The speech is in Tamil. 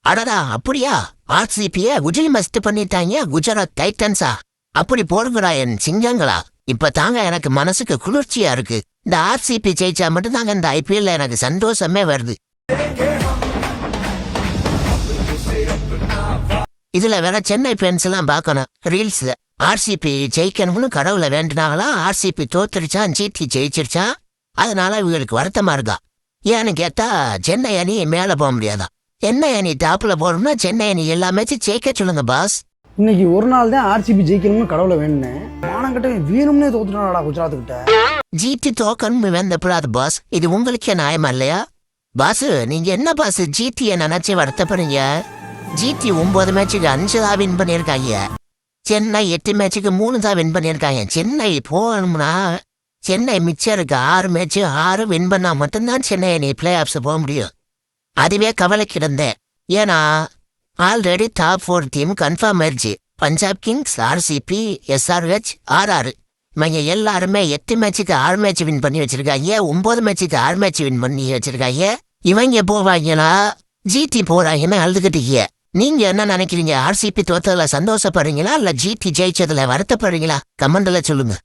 அடடா அப்படியா? ஆர்சிபிய குஜில் மஸ்ட் பண்ணிட்டாங்க குஜராத் டைட்டன்ஸா? அப்படி போடுங்கடா என் சிங்கங்களா. இப்ப தாங்க எனக்கு மனசுக்கு குளிர்ச்சியா இருக்கு. இந்த ஆர்சிபி ஜெயிச்சா மட்டும் தாங்க இந்த ஐபிஎல்ல எனக்கு சந்தோஷமே வருது. இதுல வேற சென்னை ஃபேன்ஸ் எல்லாம் பார்க்கணும் ரீல்ஸ்ல. ஆர்சிபி ஜெயிக்கணும்னு கடவுளை வேண்டினாங்களா, ஆர்சிபி தோத்துருச்சா, ஜிடி ஜெயிச்சிருச்சா, அதனால இவங்களுக்கு வருத்தமா இருக்கா. ஏன்னு கேட்டா சென்னை அணி மேல போக முடியாதா. சென்னை அணி டாப்ல போகணும்னா சென்னை அணி எல்லா மேட்சும் ஜெயிக்க சொல்லுங்க பாஸ். இன்னைக்கு ஒரு நாள் தான் ஆர்சிபி ஜெயிக்கணும்னு கடவுளை வேணுனேன். மானங்கிட்ட வீணும்னே தோத்துட்டாடா குஜராத் கிட்ட. ஜிடி தோக்கணும் வேண்டப்படாது பாஸ். இது உங்களுக்கே நியாயமா இல்லையா பாஸ்? நீங்க என்ன பாஸ் ஜிடியை நினைச்சு வருத்தப்படுறீங்க? ஜிடி 9 மேட்சுக்கு 5 தான் வின் பண்ணியிருக்காங்க. சென்னை 8 மேட்சுக்கு 3 தான் வின் பண்ணியிருக்காங்க. சென்னை போகணும்னா சென்னை மிச்சம் இருக்கு 6 மேட்ச்சு 6 வின் பண்ணா மட்டும்தான் சென்னை அணி பிளே ஆஃப்ஸ் போக முடியும். அதுவே கவலைக்கு இருந்தேன். ஏன்னா ஆல்ரெடி டாப் 4 டீம் கன்ஃபார்ம் ஆயிடுச்சு. Punjab kings, RCB, SRH, RR. இவங்க எல்லாருமே 8 மேட்சுக்கு 6 மேட்ச் வின் பண்ணி வச்சிருக்காங்க. 9 மேட்சுக்கு 6 மேட்ச் வின் பண்ணி வச்சிருக்காங்க. இவங்க போவாங்கன்னா ஜிடி போறாங்கன்னு அழுதுகிட்டீங்க. நீங்க என்ன நினைக்கிறீங்க? ஆர்சிபி தோத்ததுல சந்தோஷப்படுறீங்களா இல்ல ஜிடி ஜெயிச்சதுல வருத்தப்படுறீங்களா? கமெண்ட்ல சொல்லுங்க.